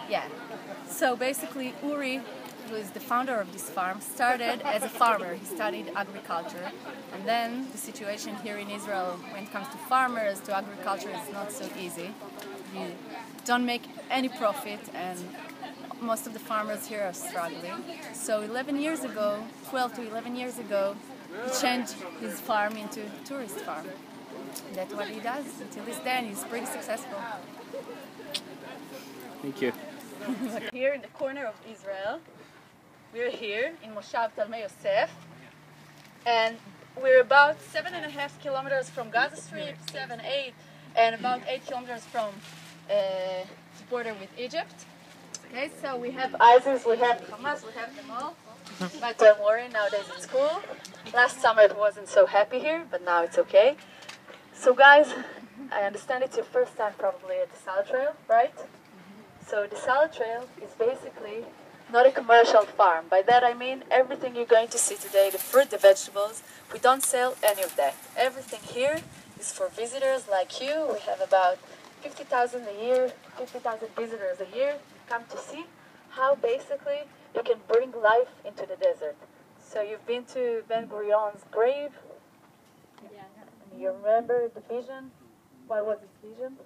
Yeah. So basically, Uri, who is the founder of this farm, started as a farmer. He studied agriculture. And then the situation here in Israel, when it comes to farmers, to agriculture, is not so easy. You don't make any profit, and most of the farmers here are struggling. So 11 years ago, 12 to 11 years ago, he changed his farm into a tourist farm. That's what he does until this day, and he's pretty successful. Thank you. Here in the corner of Israel, we're here in Moshav Talmei Yosef, and we're about 7.5 kilometers from Gaza Strip, 7, 8, and about 8 kilometers from the border with Egypt. Okay, so we have ISIS, we have Hamas, we have them all. But don't worry, nowadays it's cool. Last summer it wasn't so happy here, but now it's okay. So guys, I understand it's your first time probably at the Salad Trail, right? So the Salad Trail is basically not a commercial farm. By that I mean everything you're going to see today, the fruit, the vegetables, we don't sell any of that. Everything here is for visitors like you. We have about 50,000 a year, 50,000 visitors a year come to see how basically you can bring life into the desert. So you've been to Ben Gurion's grave? Yeah. And you remember the vision? What was his vision?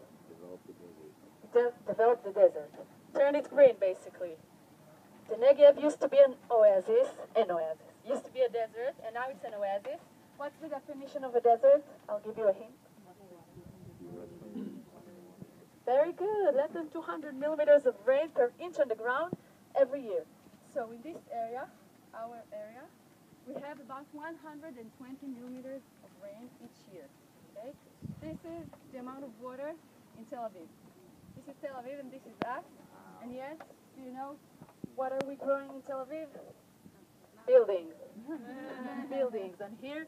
Develop the desert. Turn it green, basically. The Negev used to be an oasis, used to be a desert, and now it's an oasis. What's the definition of a desert? I'll give you a hint. Very good. Less than 200 millimeters of rain per inch on the ground every year. So in this area, our area, we have about 120 millimeters of rain each year. Okay? This is the amount of water in Tel Aviv. This is Tel Aviv and this is us. And yes, do you know what are we growing in Tel Aviv? Buildings. Buildings. And here,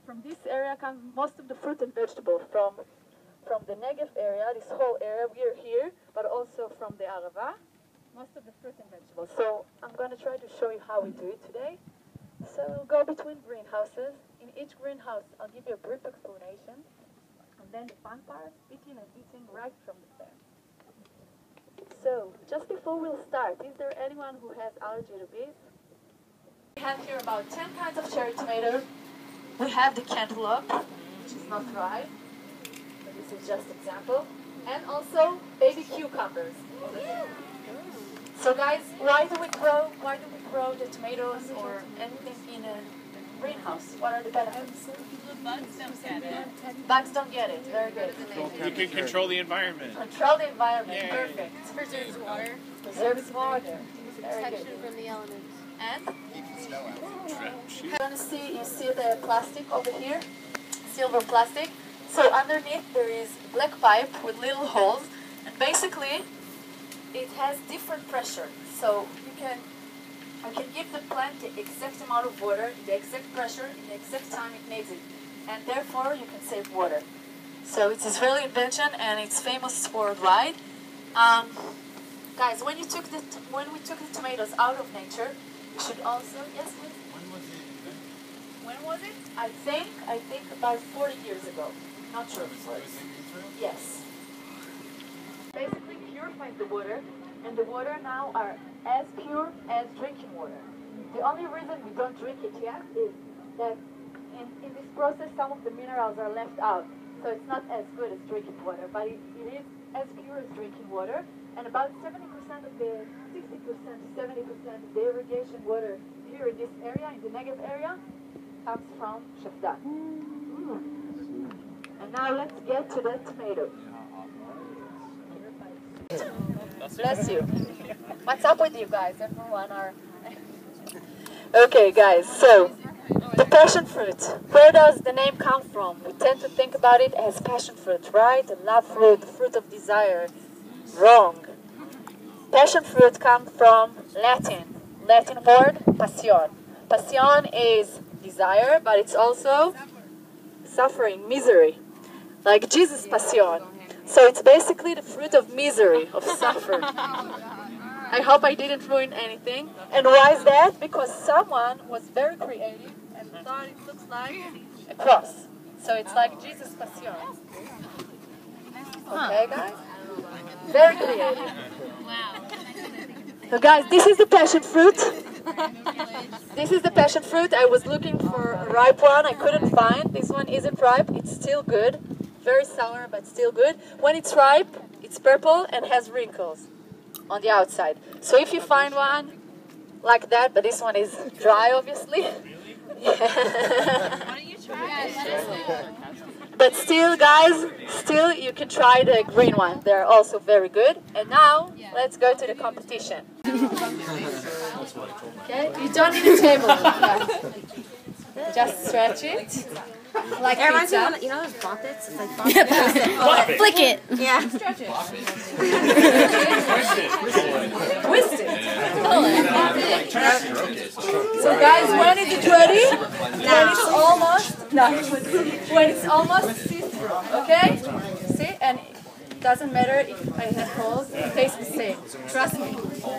from this area comes most of the fruit and vegetables. From the Negev area, this whole area, we are here, but also from the Arava, most of the fruit and vegetables. So I'm going to try to show you how we do it today. So we'll go between greenhouses. In each greenhouse, I'll give you a brief explanation. And then the fun part, picking and eating right from the stem. So, just before we'll start, is there anyone who has allergy to bees? We have here about 10 kinds of cherry tomato. We have the cantaloupe, which is not ripe. This is just example. And also baby cucumbers. So guys, why do we grow the tomatoes or anything in a greenhouse? What are the benefits? Bugs don't get it. Bugs don't get it. Very good. You can control the environment. Control the environment. Yay. Perfect. Preserves water. Preserves water. Very Protection good. from the elements. And you see the plastic over here, silver plastic. So underneath there is black pipe with little holes, and basically it has different pressure. So you can give the plant the exact amount of water, the exact pressure, the exact time it needs it, and therefore you can save water. So it's Israeli invention and it's famous worldwide. Guys, when we took the tomatoes out of nature, we should also When was it? I think about 40 years ago. Not sure. Yes. Basically purifies the water, and the water now are as pure as drinking water. The only reason we don't drink it yet is that in this process some of the minerals are left out. So it's not as good as drinking water, but it is as pure as drinking water. And about 70% of the 60% to 70% of the irrigation water here in this area, in the Negev area, comes from Shafdan. And now let's get to the tomato. Bless you. What's up with you guys? Everyone are... Okay guys, so the passion fruit. Where does the name come from? We tend to think about it as passion fruit, right? The love fruit, the fruit of desire. Wrong. Passion fruit comes from Latin word, passion. Passion is desire, but it's also suffering, misery. Like Jesus' passion. So it's basically the fruit of misery, of suffering. I hope I didn't ruin anything. And why is that? Because someone was very creative and thought it looks like a cross. So it's like Jesus' passion. Okay, guys? Very creative. Wow. So guys, this is the passion fruit. This is the passion fruit. I was looking for a ripe one. I couldn't find. This one isn't ripe. It's still good. Very sour, but still good. When it's ripe, it's purple and has wrinkles on the outside. So if you find one like that, but this one is dry, obviously. Why don't you try it? But still, guys, still you can try the green one. They're also very good. And now, let's go to the competition. Okay, you don't need a table. Just stretch it. Like pizza. You know those buckets? It's like buckets. Flick it. Yeah. Stretch it. Twist it. So guys, when is it ready? When it's almost, no, when it's almost see-through, okay? See, and it doesn't matter if I have holes, it tastes the same. Trust me.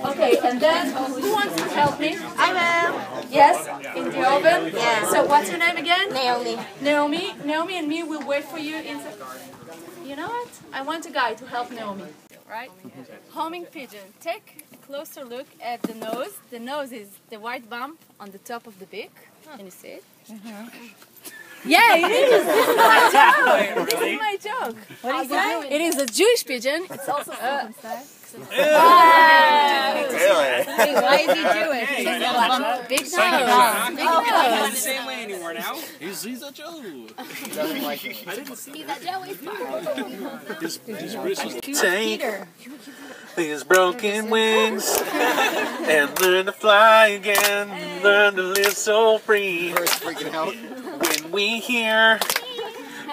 Okay, and then who wants to help me? I will. Yes, in the oven. Yeah. So what's your name again? Naomi. Naomi and me will wait for you inside. You know what? I want a guy to help Naomi. Right? Homing pigeon. Take a closer look at the nose. The nose is the white bump on the top of the beak. Can you see it? Yeah, it is. This is my joke. This is my joke. What is that? It is a Jewish pigeon. It's also circumcised. Why is he Jewish? Big nose. Big Not nose. the same way anymore now. He's a Joe. I didn't see He's a Joey's part. His wrist was Take these broken wings and learn to fly again. Learn to live so free. freaking out. When we hear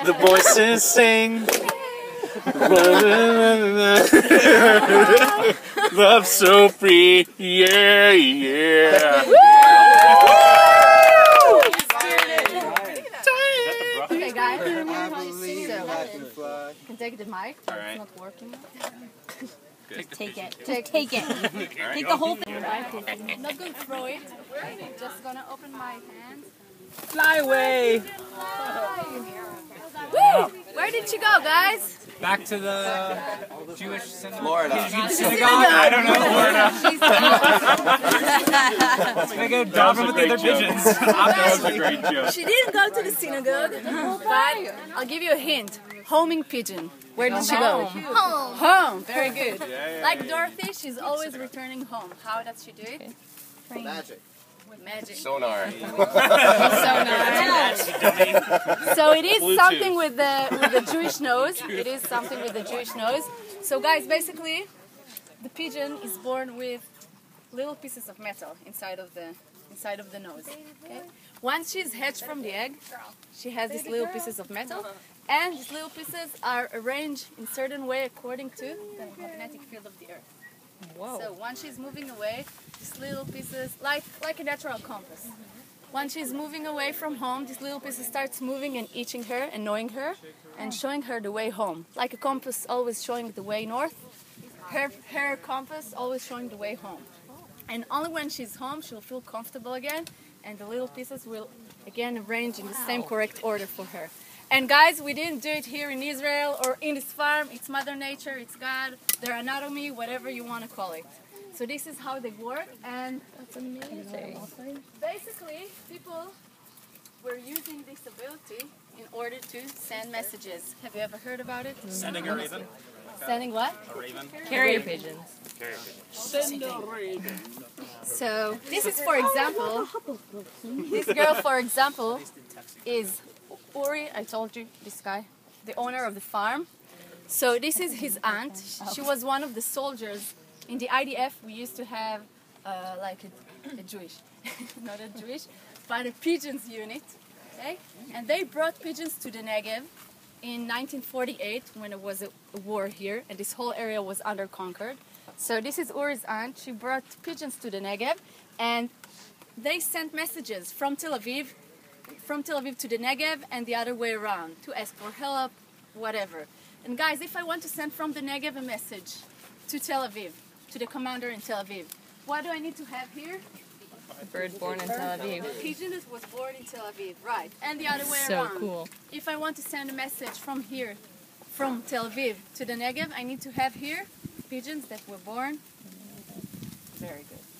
the voices sing, love so free, yeah, yeah. Okay, guys. So, you can take the mic. It's not working. Take it. Take it. Take the whole thing. I'm not going to throw it. I'm just going to open my hands. Fly away. Woo! Where did you go, guys? Back to the Jewish Florida. I don't know. Let's make a job with the other pigeons. That was a great joke. She didn't go to the synagogue, but I'll give you a hint. Homing pigeon. Where did she go? Home. Home. Very good. Like Dorothy, she's always returning home. How does she do it? Magic. Magic. Sonar. So it is something with the Jewish nose. It is something with the Jewish nose. So guys, basically, the pigeon is born with little pieces of metal inside of the nose. Okay? Once she's hatched from the egg, she has these little pieces of metal, and these little pieces are arranged in a certain way according to the magnetic field of the earth. Whoa. So once she's moving away, these little pieces, like a natural compass. Once she's moving away from home, these little pieces starts moving and itching her and knowing her and showing her the way home. Like a compass always showing the way north, her compass always showing the way home. And only when she's home, she'll feel comfortable again, and the little pieces will again arrange in the same correct order for her. And guys, we didn't do it here in Israel or in this farm. It's Mother Nature, it's God, their anatomy, whatever you want to call it. So this is how they work, and that's amazing. Basically, people were using this ability in order to send messages. Have you ever heard about it? Sending a raven. Sending what? A raven. Carrier pigeons. Send a raven. So this is, for example, this girl, for example, is Uri. I told you, this guy, the owner of the farm. So this is his aunt. She was one of the soldiers in the IDF. We used to have like a Jewish, not a Jewish, but a pigeons unit. Okay, and they brought pigeons to the Negev in 1948 when it was a war here, and this whole area was under conquered. So this is Uri's aunt. She brought pigeons to the Negev, and they sent messages from Tel Aviv to the Negev and the other way around to ask for help, whatever. And guys, if I want to send from the Negev a message to Tel Aviv, to the commander in Tel Aviv, what do I need to have here? A bird born in Tel Aviv. A pigeon that was born in Tel Aviv, right? And the other way So around. cool. If I want to send a message from here, from Tel Aviv to the Negev, I need to have here pigeons that were born there. Very good.